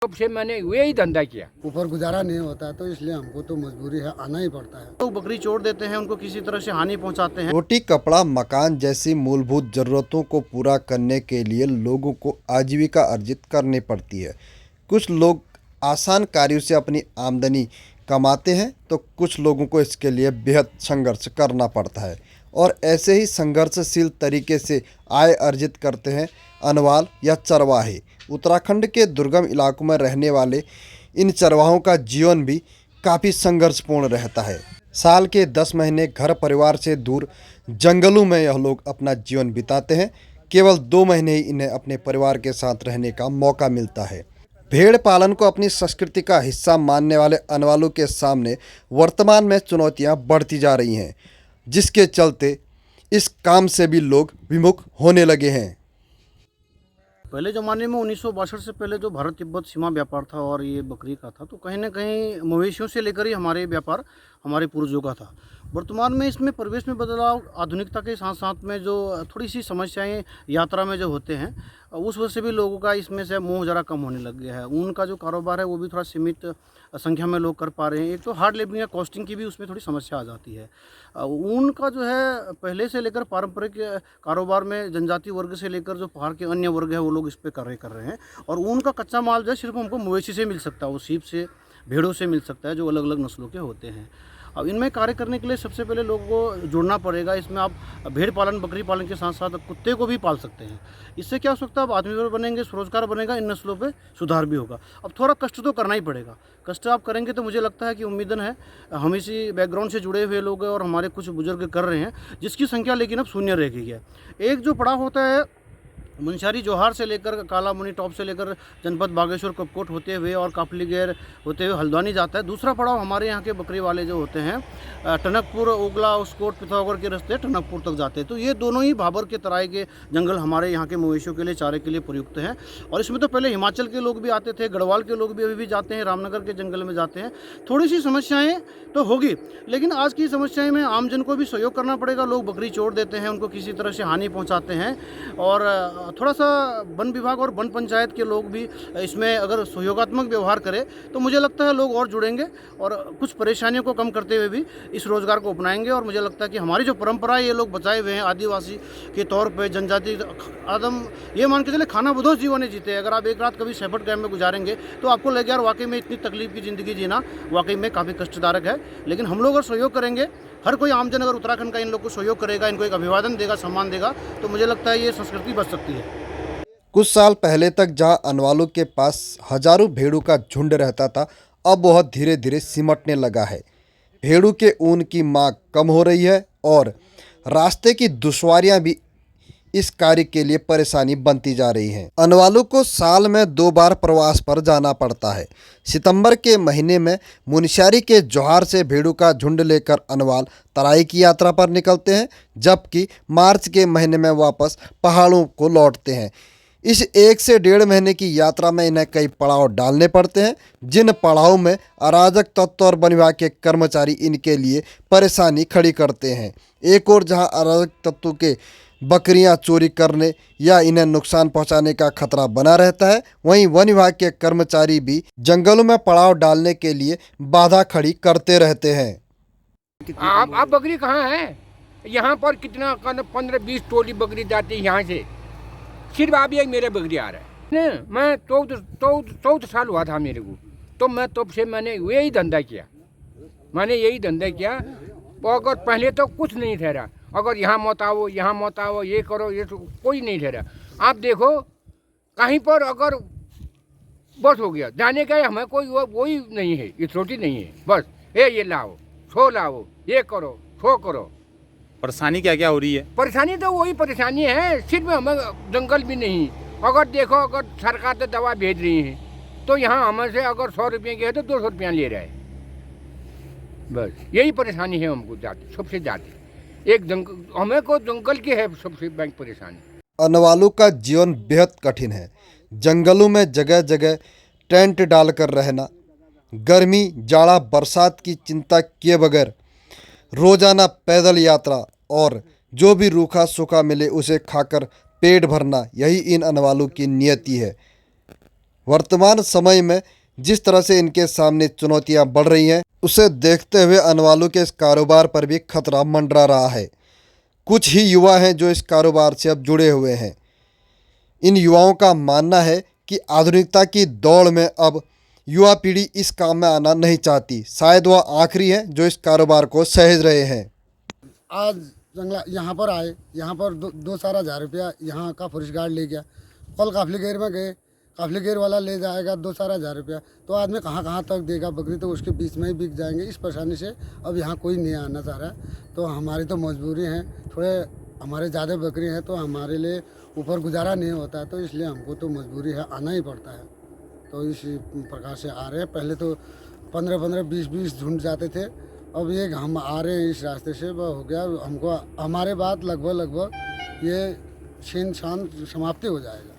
तब से मैंने यही धंधा किया। ऊपर गुजारा नहीं होता तो इसलिए हमको तो मजबूरी है, आना ही पड़ता है। लोग बकरी छोड़ देते हैं, उनको किसी तरह से हानि पहुंचाते हैं। रोटी, कपड़ा, मकान जैसी मूलभूत जरूरतों को पूरा करने के लिए लोगों को आजीविका अर्जित करनी पड़ती है। कुछ लोग आसान कार्यों से अपनी आमदनी कमाते हैं तो कुछ लोगों को इसके लिए बेहद संघर्ष करना पड़ता है और ऐसे ही संघर्षशील तरीके से आय अर्जित करते हैं अनवाल या चरवाहे। उत्तराखंड के दुर्गम इलाकों में रहने वाले इन चरवाहों का जीवन भी काफ़ी संघर्षपूर्ण रहता है। साल के 10 महीने घर परिवार से दूर जंगलों में यह लोग अपना जीवन बिताते हैं। केवल 2 महीने ही इन्हें अपने परिवार के साथ रहने का मौका मिलता है। भेड़ पालन को अपनी संस्कृति का हिस्सा मानने वाले अनवालों के सामने वर्तमान में चुनौतियां बढ़ती जा रही हैं, जिसके चलते इस काम से भी लोग विमुख होने लगे हैं। पहले ज़माने में 1962 से पहले जो भारत तिब्बत सीमा व्यापार था और ये बकरी का था, तो कहीं ना कहीं मवेशियों से लेकर ही हमारे व्यापार हमारे पूर्वजों का था। वर्तमान में इसमें परिवेश में बदलाव, आधुनिकता के साथ साथ में जो थोड़ी सी समस्याएं यात्रा में जो होते हैं, उस वजह से भी लोगों का इसमें से मोह ज़रा कम होने लग गया है। ऊन का जो कारोबार है वो भी थोड़ा सीमित संख्या में लोग कर पा रहे हैं। एक तो हार्ड लेबरिंग या कॉस्टिंग की भी उसमें थोड़ी समस्या आ जाती है। ऊन का जो है पहले से लेकर पारंपरिक कारोबार में जनजाति वर्ग से लेकर जो पहाड़ के अन्य वर्ग है वो लोग इस पर कार्य कर रहे हैं। और ऊन का कच्चा माल जो है सिर्फ हमको मवेशी से मिल सकता है, वो सीप से, भेड़ों से मिल सकता है, जो अलग अलग नस्लों के होते हैं। अब इनमें कार्य करने के लिए सबसे पहले लोगों को जुड़ना पड़ेगा। इसमें आप भेड़ पालन, बकरी पालन के साथ साथ कुत्ते को भी पाल सकते हैं। इससे क्या हो सकता है, आप आत्मनिर्भर बनेंगे, स्वरोजगार बनेगा, इन नस्लों पे सुधार भी होगा। अब थोड़ा कष्ट तो करना ही पड़ेगा। कष्ट आप करेंगे तो मुझे लगता है कि उम्मीदन है, हम इसी बैकग्राउंड से जुड़े हुए लोग हैं और हमारे कुछ बुजुर्ग कर रहे हैं, जिसकी संख्या लेकिन अब शून्य रह गई है। एक जो पड़ाव होता है मुनस्यारी जोहार से लेकर काला मुनी टॉप से लेकर जनपद बागेश्वर कपकोट होते हुए और काफलीगैर होते हुए हल्द्वानी जाता है। दूसरा पड़ाव हमारे यहाँ के बकरी वाले जो होते हैं टनकपुर, ओगला, उसकोट, पिथौरागढ़ के रास्ते टनकपुर तक जाते हैं। तो ये दोनों ही भाबर के तराई के जंगल हमारे यहाँ के मवेशियों के लिए, चारे के लिए प्रयुक्त हैं। और इसमें तो पहले हिमाचल के लोग भी आते थे, गढ़वाल के लोग भी अभी भी जाते हैं, रामनगर के जंगल में जाते हैं। थोड़ी सी समस्याएँ तो होगी, लेकिन आज की समस्याएँ में आमजन को भी सहयोग करना पड़ेगा। लोग बकरी छोड़ देते हैं, उनको किसी तरह से हानि पहुँचाते हैं। और थोड़ा सा वन विभाग और वन पंचायत के लोग भी इसमें अगर सहयोगात्मक व्यवहार करें तो मुझे लगता है लोग और जुड़ेंगे और कुछ परेशानियों को कम करते हुए भी इस रोज़गार को अपनाएंगे। और मुझे लगता है कि हमारी जो परंपरा है ये लोग बचाए हुए हैं, आदिवासी के तौर पे, जनजाति आदम ये मान के चले खाना बदोश जीवन जीते। अगर आप एक रात कभी सेपट कैंप में गुजारेंगे तो आपको लगेगा यार वाकई में इतनी तकलीफ की ज़िंदगी जीना वाकई में काफ़ी कष्टदायक है। लेकिन हम लोग अगर सहयोग करेंगे, हर कोई आमजन अगर उत्तराखंड का इन लोग को सहयोग करेगा, इनको एक अभिवादन देगा, सम्मान देगा, तो मुझे लगता है ये संस्कृति बच सकती है। कुछ साल पहले तक जहां अनवालों के पास हजारों भेड़ों का झुंड रहता था, अब वह धीरे धीरे सिमटने लगा है। भेड़ों के ऊन की मांग कम हो रही है और रास्ते की दुश्वारियां भी इस कार्य के लिए परेशानी बनती जा रही हैं। अनवालों को साल में 2 बार प्रवास पर जाना पड़ता है। सितंबर के महीने में मुनस्यारी के जोहार से भेड़ों का झुंड लेकर अनवाल तराई की यात्रा पर निकलते हैं, जबकि मार्च के महीने में वापस पहाड़ों को लौटते हैं। इस 1 से 1.5 महीने की यात्रा में इन्हें कई पड़ाव डालने पड़ते हैं, जिन पड़ावों में अराजक तत्व और वन विभाग के कर्मचारी इनके लिए परेशानी खड़ी करते हैं। एक और जहां अराजक तत्वों के बकरियां चोरी करने या इन्हें नुकसान पहुंचाने का खतरा बना रहता है, वहीं वन विभाग के कर्मचारी भी जंगलों में पड़ाव डालने के लिए बाधा खड़ी करते रहते हैं। आप बकरी कहाँ है? यहाँ पर कितना 15-20 टोली बकरी जाती है यहाँ से। सिर्फ अभी एक मेरे बकरी आ रहा है। मैं 14 साल हुआ था मेरे को, तो मैं तब से मैंने यही धंधा किया। तो अगर पहले तो कुछ नहीं ठहरा, अगर यहाँ मत आओ, यहाँ मत आओ, ये करो, ये तो कोई नहीं ठहरा। आप देखो कहीं पर अगर बस हो गया जाने का, हमें कोई वही नहीं है, ये छोटी नहीं है। बस ये लाओ, सो लाओ, ये करो, सो करो। परेशानी क्या क्या हो रही है? परेशानी तो वही परेशानी है, सिर्फ हमें जंगल भी नहीं। अगर देखो, अगर सरकार तो दवा भेज रही है, तो यहाँ हमें से अगर 100 रुपये की है तो 200 रुपया ले रहा है। बस यही परेशानी है हमको सबसे ज़्यादा। हमें को जंगल की है सबसे बड़ी परेशानी। अनवालों का जीवन बेहद कठिन है। जंगलों में जगह जगह टेंट डालकर रहना, गर्मी, जाड़ा, बरसात की चिंता किए बगैर रोजाना पैदल यात्रा और जो भी रूखा सूखा मिले उसे खाकर पेट भरना, यही इन अनवालों की नियति है। वर्तमान समय में जिस तरह से इनके सामने चुनौतियां बढ़ रही हैं, उसे देखते हुए अनवालू के इस कारोबार पर भी खतरा मंडरा रहा है। कुछ ही युवा हैं जो इस कारोबार से अब जुड़े हुए हैं। इन युवाओं का मानना है कि आधुनिकता की दौड़ में अब युवा पीढ़ी इस काम में आना नहीं चाहती। शायद वह आखिरी है जो इस कारोबार को सहेज रहे हैं। आज जंगला यहाँ पर आए, यहाँ पर दो सारा 1000 रुपया यहाँ का फॉरेस्ट गार्ड ले गया। कल काफली गेर में गए, काफली गेर वाला ले जाएगा 2 सारा 1000 रुपया। तो आदमी कहाँ कहाँ तक देगा बकरी, तो उसके बीच में ही बिक जाएंगे। इस परेशानी से अब यहाँ कोई नहीं आना चाह रहा है। तो हमारी तो मजबूरी है, थोड़े हमारे ज़्यादा बकरी हैं तो हमारे लिए ऊपर गुजारा नहीं होता है, तो इसलिए हमको तो मजबूरी है, आना ही पड़ता है। तो इस प्रकार से आ रहे हैं। पहले तो 15-15, 20-20 झुंड जाते थे, अब ये हम आ रहे हैं इस रास्ते से। वह हो गया हमको, हमारे बाद लगभग ये छीन छान समाप्ति हो जाएगा।